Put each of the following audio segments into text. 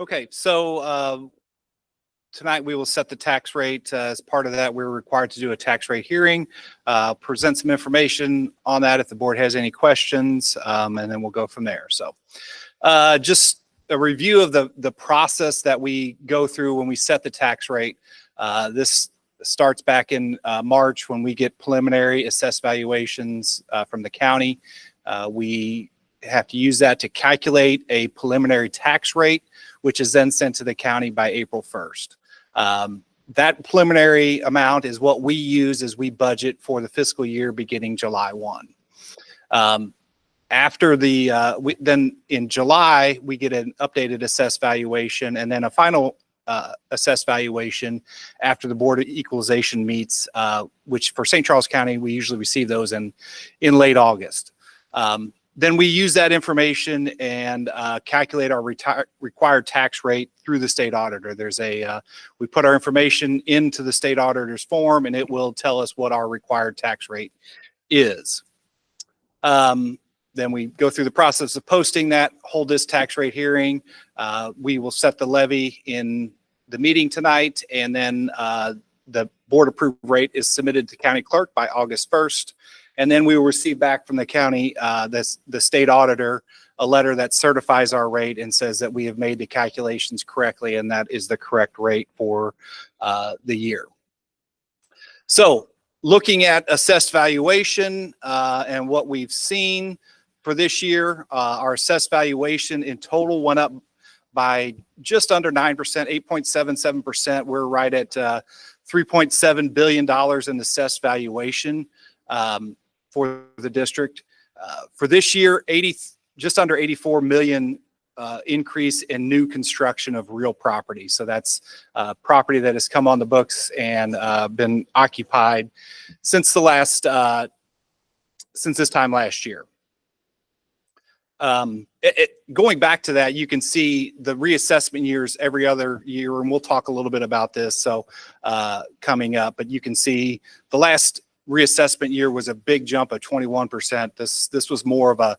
Okay, so tonight we will set the tax rate. As part of that, we're required to do a tax rate hearing, present some information on that if the board has any questions, and then we'll go from there. So just a review of the process that we go through when we set the tax rate. This starts back in March when we get preliminary assessed valuations from the county. We have to use that to calculate a preliminary tax rate, which is then sent to the county by April 1st. That preliminary amount is what we use as we budget for the fiscal year beginning July 1. After then in July, we get an updated assessed valuation and then a final assessed valuation after the Board of Equalization meets, which for St. Charles County, we usually receive those in late August. Then we use that information and calculate our required tax rate through the state auditor. We put our information into the state auditor's form and it will tell us what our required tax rate is. Then we go through the process of posting that, hold this tax rate hearing. We will set the levy in the meeting tonight, and then the board approved rate is submitted to county clerk by August 1st. And then we will receive back from the county, the state auditor, a letter that certifies our rate and says that we have made the calculations correctly and that is the correct rate for the year. So looking at assessed valuation and what we've seen for this year, our assessed valuation in total went up by just under 9%, 8.77%. We're right at $3.7 billion in assessed valuation for the district. For this year, just under 84 million increase in new construction of real property. So that's property that has come on the books and been occupied since this time last year. Going back to that, you can see the reassessment years every other year, and we'll talk a little bit about this so coming up, but you can see the last reassessment year was a big jump of 21%. This was more of a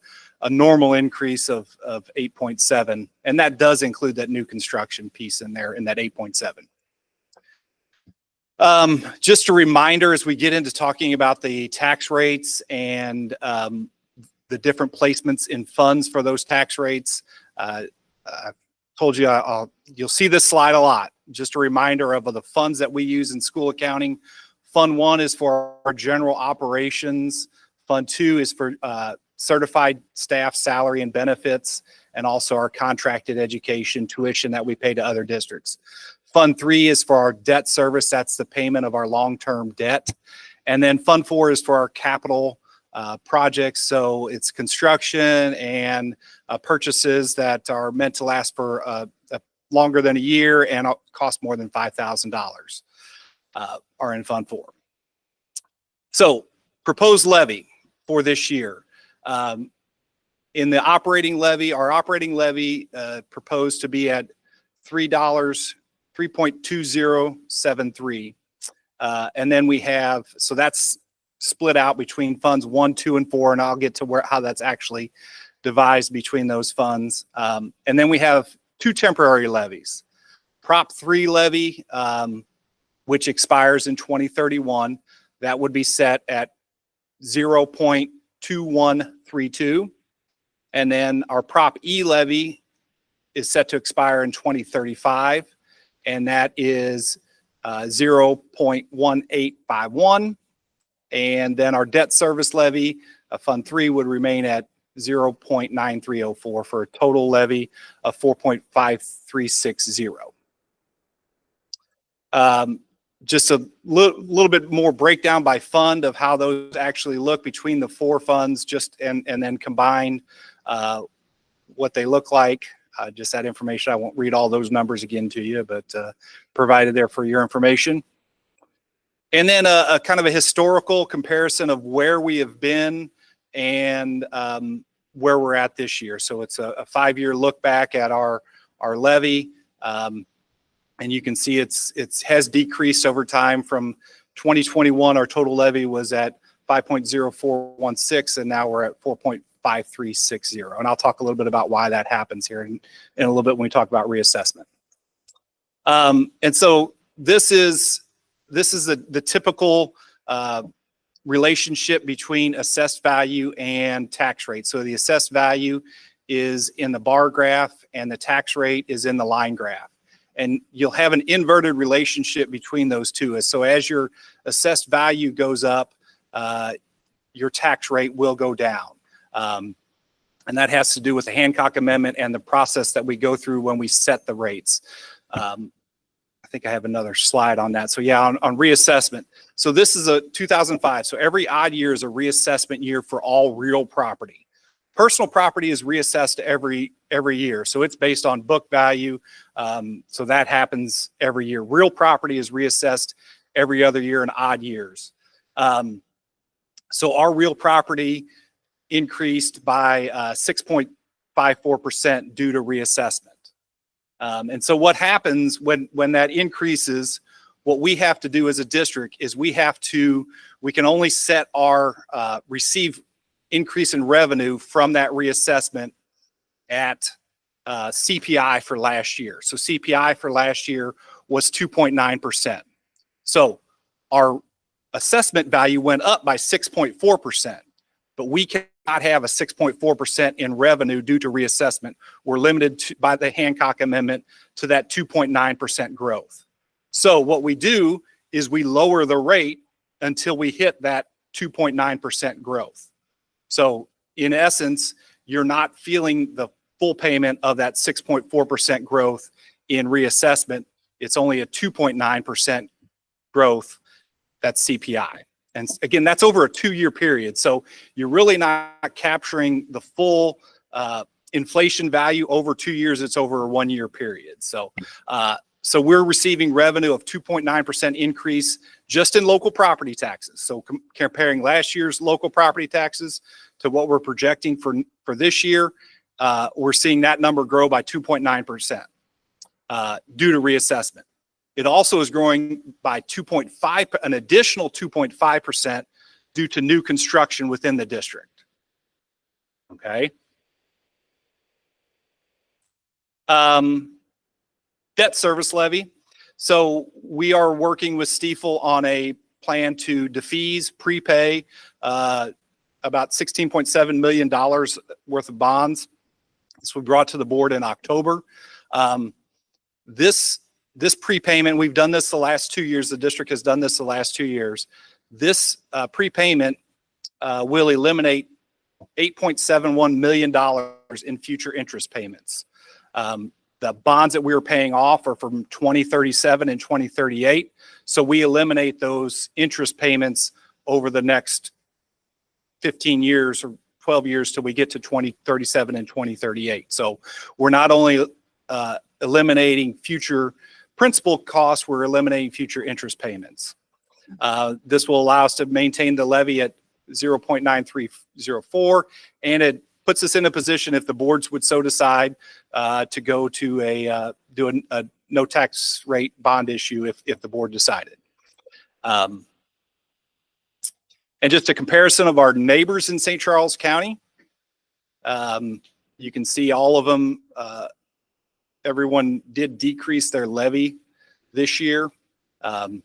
normal increase of 8.7, and that does include that new construction piece in there in that 8.7. Just a reminder as we get into talking about the tax rates and the different placements in funds for those tax rates. I told you you'll see this slide a lot. Just a reminder of the funds that we use in school accounting. Fund 1 is for our general operations. Fund 2 is for certified staff salary and benefits, and also our contracted education tuition that we pay to other districts. Fund 3 is for our debt service. That's the payment of our long-term debt. And then Fund 4 is for our capital projects. So it's construction and purchases that are meant to last for longer than a year and cost more than $5,000 are in Fund 4. So proposed levy for this year. In the operating levy, our operating levy proposed to be at $3.2073. And then we have, so that's split out between funds 1, 2, and 4, and I'll get to how that's actually devised between those funds. And then we have 2 temporary levies. Prop 3 levy, which expires in 2031, that would be set at 0.2132. And then our Prop E levy is set to expire in 2035, and that is 0.1851. And then our debt service levy, Fund 3, would remain at 0.9304 for a total levy of 4.5360. Just a little bit more breakdown by fund of how those actually look between the 4 funds, and then combined what they look like. Just that information. I won't read all those numbers again to you, but provided there for your information. And then a kind of a historical comparison of where we have been and where we're at this year. So it's a 5-year look back at our levy. And you can see it has decreased over time. From 2021, our total levy was at 5.0416, and now we're at 5360. And I'll talk a little bit about why that happens here in a little bit when we talk about reassessment. And so this is the typical relationship between assessed value and tax rate. So the assessed value is in the bar graph and the tax rate is in the line graph. And you'll have an inverted relationship between those two. So as your assessed value goes up, your tax rate will go down. And that has to do with the Hancock Amendment and the process that we go through when we set the rates. I think I have another slide on that. So yeah, on reassessment. So this is a 2005. So every odd year is a reassessment year for all real property. Personal property is reassessed every year. So it's based on book value. So that happens every year. Real property is reassessed every other year in odd years. So our real property increased by 6.54% due to reassessment. And so what happens when that increases, what we have to do as a district is we can only set our receive increase in revenue from that reassessment at CPI for last year. So CPI for last year was 2.9%. So our assessment value went up by 6.4%, but we cannot have a 6.4% in revenue due to reassessment. We're limited by the Hancock Amendment to that 2.9% growth. So what we do is we lower the rate until we hit that 2.9% growth. So in essence, you're not feeling the full payment of that 6.4% growth in reassessment. It's only a 2.9% growth. That's CPI. And again, that's over a 2-year period. So you're really not capturing the full inflation value over 2 years. It's over a 1-year period. So, so we're receiving revenue of 2.9% increase just in local property taxes. So comparing last year's local property taxes to what we're projecting for this year, we're seeing that number grow by 2.9% due to reassessment. It also is growing by an additional 2.5% due to new construction within the district. Okay. Debt service levy. So we are working with Stiefel on a plan to defease, prepay about $16.7 million worth of bonds. This we brought to the board in October. This prepayment, we've done this the last 2 years. The district has done this the last 2 years. This prepayment will eliminate $8.71 million in future interest payments. The bonds that we were paying off are from 2037 and 2038. So we eliminate those interest payments over the next 15 years or 12 years till we get to 2037 and 2038. So we're not only eliminating future principal costs, we're eliminating future interest payments. This will allow us to maintain the levy at 0.9304, and it puts us in a position, if the boards would so decide, to go to a no tax rate bond issue if the board decided. And just a comparison of our neighbors in St. Charles County. You can see all of them. Everyone did decrease their levy this year. And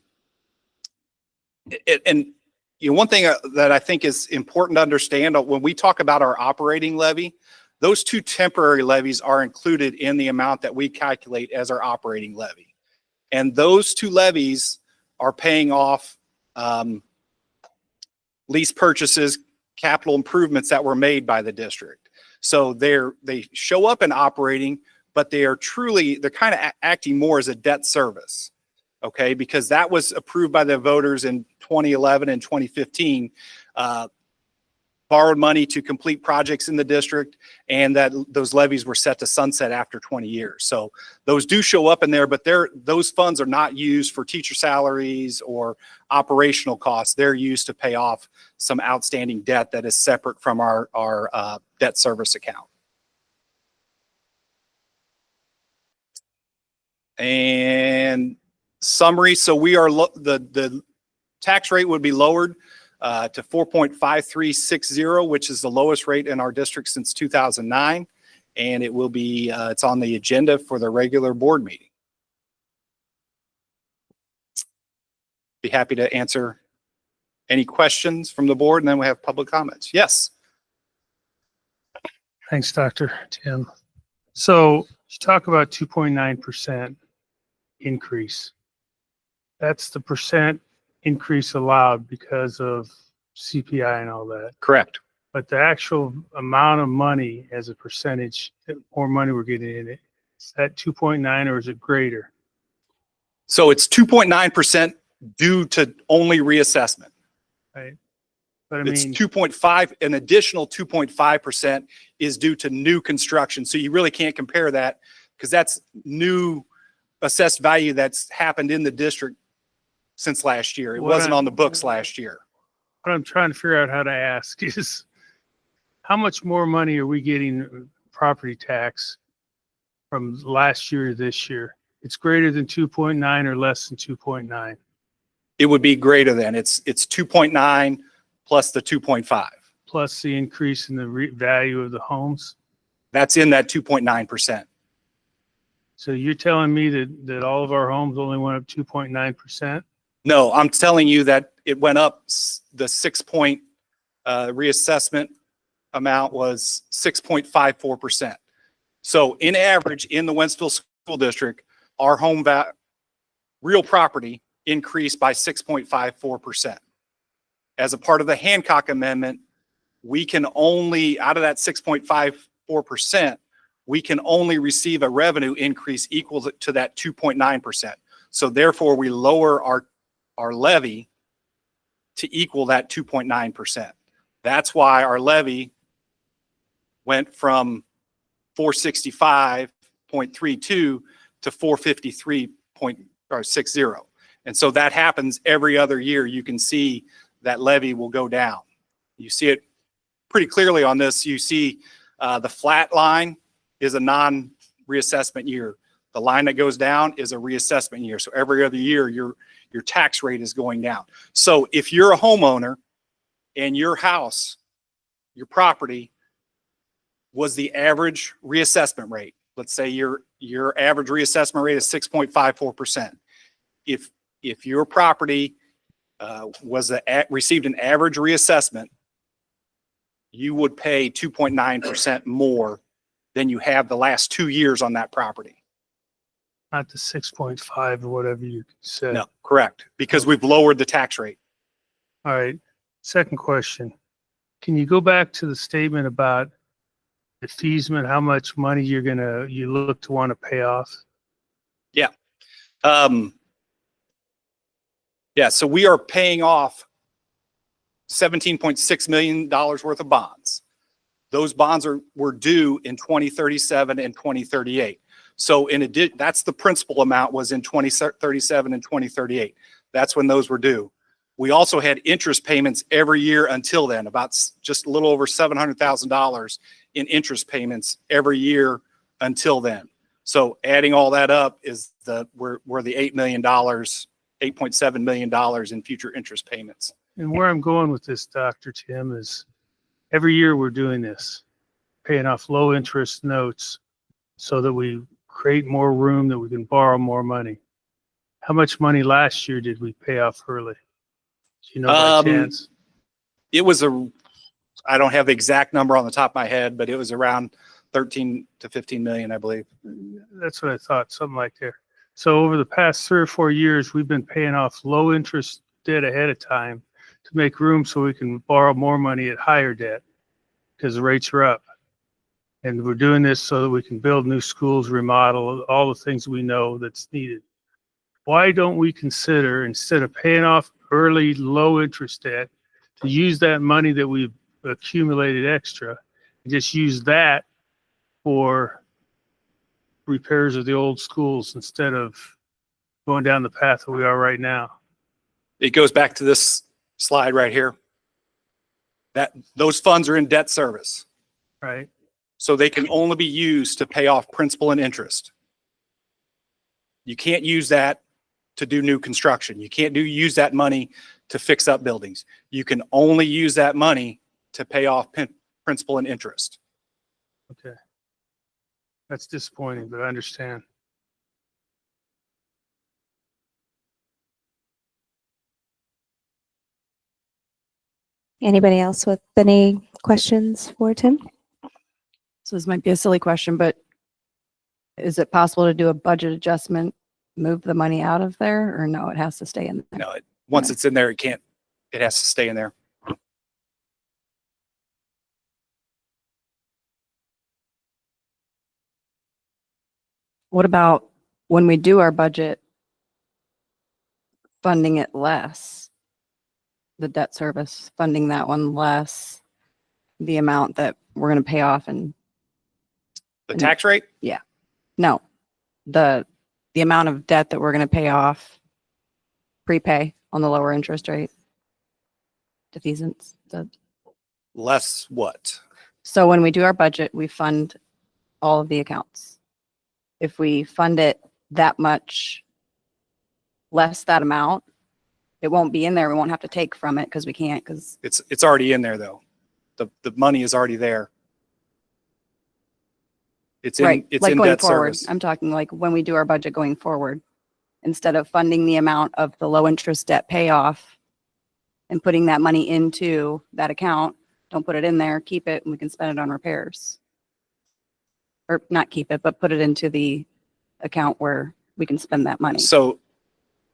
one thing that I think is important to understand when we talk about our operating levy, those 2 temporary levies are included in the amount that we calculate as our operating levy. And those 2 levies are paying off lease purchases, capital improvements that were made by the district. So they show up in operating, but they're kind of acting more as a debt service. Okay, because that was approved by the voters in 2011 and 2015, borrowed money to complete projects in the district, and that those levies were set to sunset after 20 years. So those do show up in there, but those funds are not used for teacher salaries or operational costs. They're used to pay off some outstanding debt that is separate from our debt service account. And summary, so we are the tax rate would be lowered to 4.5360, which is the lowest rate in our district since 2009. And it will be, it's on the agenda for the regular board meeting. Be happy to answer any questions from the board, and then we have public comments. Yes. Thanks, Dr. Tim. So you talk about 2.9% increase. That's the percent increase allowed because of CPI and all that. Correct. But the actual amount of money as a percentage, more money we're getting in it, is that 2.9 or is it greater? So it's 2.9% due to only reassessment. Right. But I It's mean, 2.5, an additional 2.5% is due to new construction. So you really can't compare that because that's new assessed value that's happened in the district since last year. It wasn't on the books last year. what I'm trying to figure out how to ask is how much more money are we getting property tax from last year to this year? It's greater than 2.9 or less than 2.9? It would be greater than. It's 2.9 plus the 2.5. Plus the increase in the value of the homes? That's in that 2.9%. So you're telling me that all of our homes only went up 2.9%? No, I'm telling you that it went up. The reassessment amount was 6.54%. So in average in the Wentzville School District, our home real property increased by 6.54%. As a part of the Hancock Amendment, we can only, out of that 6.54%, we can only receive a revenue increase equal to that 2.9%. So therefore, we lower our levy to equal that 2.9%. That's why our levy went from 465.32 to 453.60. And so that happens every other year. You can see that levy will go down. You see it pretty clearly on this. You see the flat line is a non-reassessment year. The line that goes down is a reassessment year. So every other year, your tax rate is going down. So if you're a homeowner and your house, your property was the average reassessment rate, let's say your average reassessment rate is 6.54%. If your property received an average reassessment, you would pay 2.9% more than you have the last 2 years on that property. Not the 6.5 or whatever you said. No, correct. Because we've lowered the tax rate. All right. Second question. Can you go back to the statement about defeasance, how much money you look to want to pay off? Yeah. So we are paying off $17.6 million worth of bonds. Those bonds were due in 2037 and 2038. So in addition, that's the principal amount was in 2037 and 2038. That's when those were due. We also had interest payments every year until then, about just a little over $700,000 in interest payments every year until then. So adding all that up is we're the $8 million, $8.7 million in future interest payments. And where I'm going with this, Dr. Tim, is every year we're doing this, paying off low interest notes so that we create more room that we can borrow more money. How much money last year did we pay off early? Do you know by chance? It was I don't have the exact number on the top of my head, but it was around 13 to 15 million, I believe. That's what I thought, something like that. So over the past 3 or 4 years, we've been paying off low interest debt ahead of time to make room so we can borrow more money at higher debt because the rates are up. And we're doing this so that we can build new schools, remodel, all the things we know that's needed. Why don't we consider, instead of paying off early low interest debt, to use that money that we've accumulated extra and just use that for repairs of the old schools instead of going down the path that we are right now? It goes back to this slide right here. That those funds are in debt service. Right. So they can only be used to pay off principal and interest. You can't use that to do new construction. You can't use that money to fix up buildings. You can only use that money to pay off principal and interest. Okay. That's disappointing, but I understand. Anybody else with any questions for Tim? So this might be a silly question, but is it possible to do a budget adjustment, move the money out of there, or no, it has to stay in there? No, once it's in there, it has to stay in there. What about when we do our budget, funding it less? The debt service, funding that one less, the amount that we're going to pay off and The tax rate? no, the amount of debt that we're going to pay off, prepay on the lower interest rate. Defeasance. Less what? So when we do our budget, we fund all of the accounts. If we fund it that much less that amount, it won't be in there. We won't have to take from it because we can't, because It's already in there though. The money is already there. It's in, right, it's like in going debt forward. service. I'm talking like when we do our budget going forward, instead of funding the amount of the low interest debt payoff and putting that money into that account, don't put it in there, keep it, and we can spend it on repairs. Or not keep it, but put it into the account where we can spend that money. So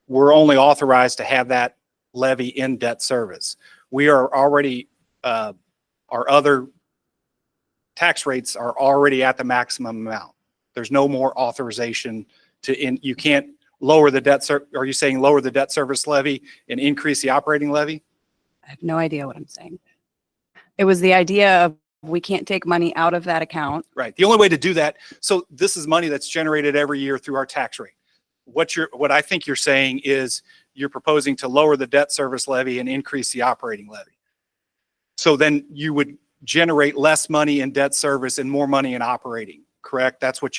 we're only authorized to have that levy in debt service. We are already, our other tax rates are already at the maximum amount. There's no more authorization you can't lower the debt. Are you saying lower the debt service levy and increase the operating levy? I have no idea what I'm saying. It was the idea of we can't take money out of that account. Right. The only way to do that. So this is money that's generated every year through our tax rate. What I think you're saying is you're proposing to lower the debt service levy and increase the operating levy. So then you would generate less money in debt service and more money in operating, correct? That's what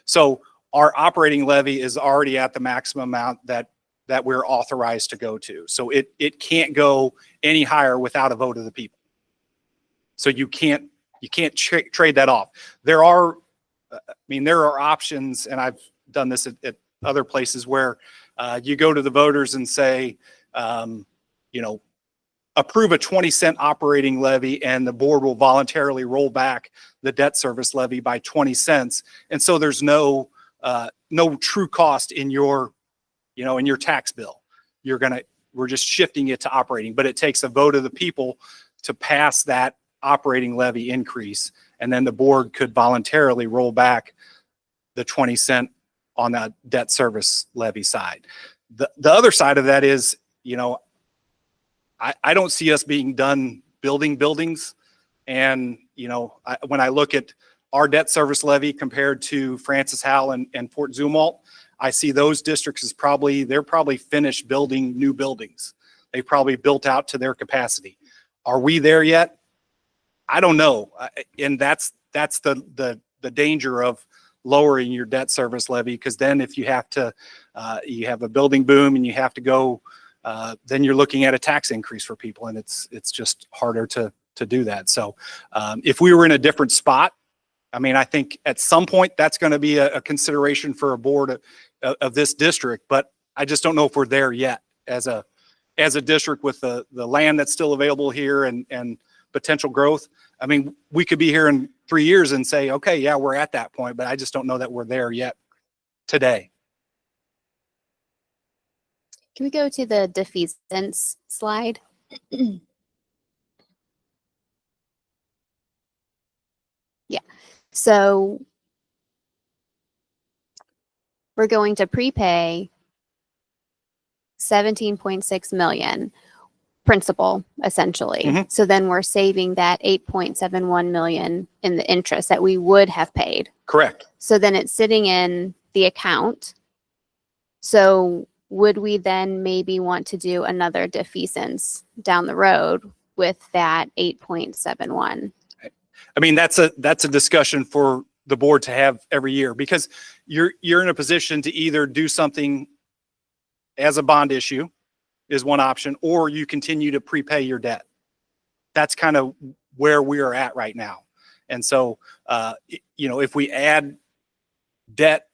so our operating levy is already at the maximum amount that we're authorized to go to. So it can't go any higher without a vote of the people. So you can't trade that off. There are options, and I've done this at other places where you go to the voters and say, approve a 20-cent operating levy, and the board will voluntarily roll back the debt service levy by 20 cents. And so there's no true cost in your tax bill. We're just shifting it to operating, but it takes a vote of the people to pass that operating levy increase. And then the board could voluntarily roll back the 20 cent on the debt service levy side. The other side of that is, I don't see us being done building buildings. And, when I look at our debt service levy compared to Francis Howell and Fort Zumwalt, I see those districts as they're probably finished building new buildings. They probably built out to their capacity. Are we there yet? I don't know. And that's the danger of lowering your debt service levy, because then if you have you have a building boom and you have to go, then you're looking at a tax increase for people, and it's just harder to do that. So if we were in a different spot, I think at some point that's going to be a consideration for a board of this district, but I just don't know if we're there yet as a district with the land that's still available here and potential growth. We could be here in 3 years and say, okay, yeah, we're at that point, but I just don't know that we're there yet today. Can we go to the defeasance slide? Yeah. So we're going to prepay 17.6 million principal, essentially. Mm-hmm. So then we're saving that 8.71 million in the interest that we would have paid. Correct. So then it's sitting in the account. So would we then maybe want to do another defeasance down the road with that 8.71? That's a discussion for the board to have every year, because you're in a position to either do something as a bond issue is one option, or you continue to prepay your debt. That's kind of where we are at right now. And so, you know, if we add debt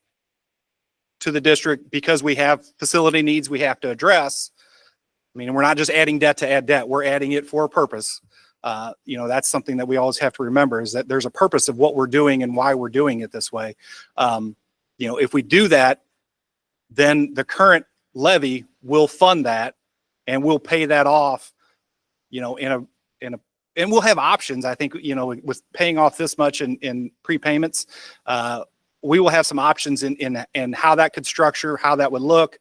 to the district because we have facility needs we have to address, I mean, we're not just adding debt to add debt, we're adding it for a purpose. You know, that's something that we always have to remember, is that there's a purpose of what we're doing and why we're doing it this way. You know, if we do that, then the current levy will fund that and we'll pay that off, you know, and we'll have options. I think, you know, with paying off this much in prepayments, we will have some options in how that could structure, how that would look.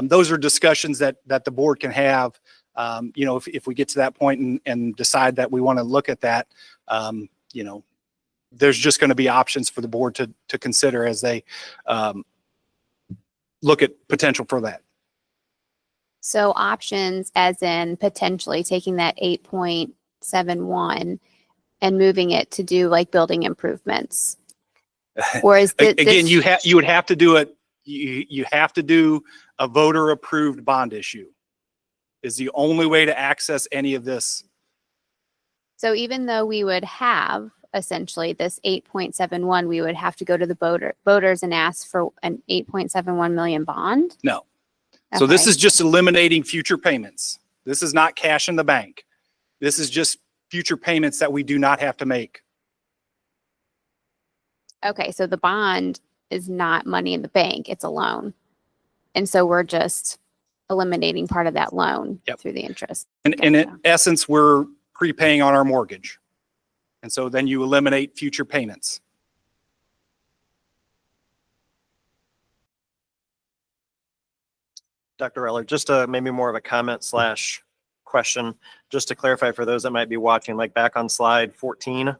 Those are discussions that the board can have, you know, if we get to that point and decide that we want to look at that. You know, there's just going to be options for the board to consider as they look at potential for that. So options as in potentially taking that 8.71 and moving it to do like building improvements. Or is it Again, you would have to do it. You have to do a voter approved bond issue is the only way to access any of this. So even though we would have essentially this 8.71, we would have to go to the voters and ask for an 8.71 million bond? No. So this Okay. is just eliminating future payments. This is not cash in the bank. This is just future payments that we do not have to make. Okay, so the bond is not money in the bank, it's a loan. And so we're just eliminating part of that loan Yep. through the interest. And in Gotcha. essence, we're prepaying on our mortgage. And so then you eliminate future payments. Dr. Eller, just maybe more of a comment slash question, just to clarify for those that might be watching, like back on slide 14,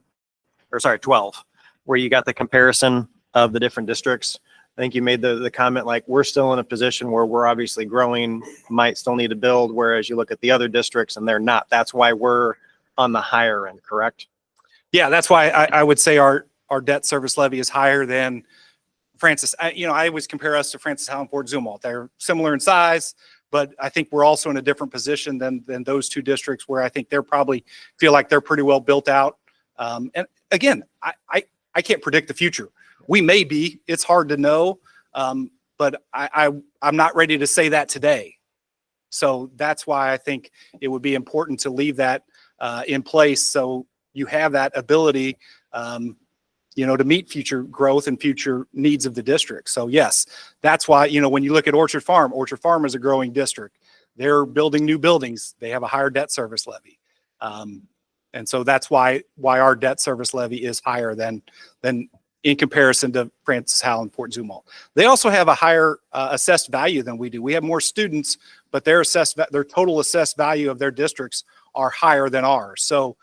or sorry, 12, where you got the comparison of the different districts. I think you made the comment like, we're still in a position where we're obviously growing, might still need to build, whereas you look at the other districts and they're not. That's why we're on the higher end, correct? Yeah, that's why I would say our debt service levy is higher than Francis. You know, I always compare us to Francis, Howell, and Fort Zumwalt. They're similar in size, but I think we're also in a different position than those two districts, where I think they're probably feel like they're pretty well built out. And again, I can't predict the future. We may be, it's hard to know, but I'm not ready to say that today. So that's why I think it would be important to leave that in place, so you have that ability, you know, to meet future growth and future needs of the district. So yes, that's why, you know, when you look at Orchard Farm is a growing district. They're building new buildings. They have a higher debt service levy. And so that's why our debt service levy is higher than in comparison to Francis, Howell, and Fort Zumwalt. They also have a higher assessed value than we do. We have more students, but their total assessed value of their districts are higher than ours. So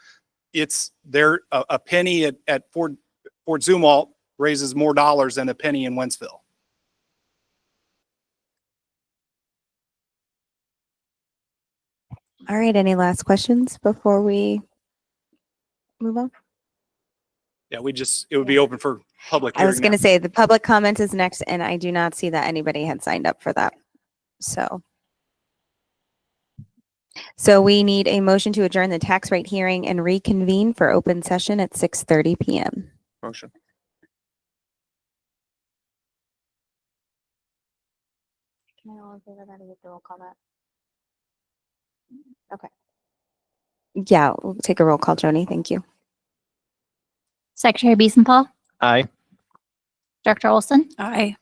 it's a penny at Fort Zumwalt raises more dollars than a penny in Wentzville. All right, any last questions before we move on? Yeah, it would be open for public I was hearing going now. to say the public comment is next, and I do not see that anybody had signed up for that. So we need a motion to adjourn the tax rate hearing and reconvene for open session at 6:30 p.m. Motion. Can I all in favor of that? You have to roll call that. Okay. Yeah, we'll take a roll call, Joni. Thank you. Secretary Biesenthal, Aye. Director Olson, Aye.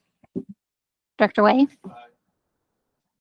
Director Way, Aye.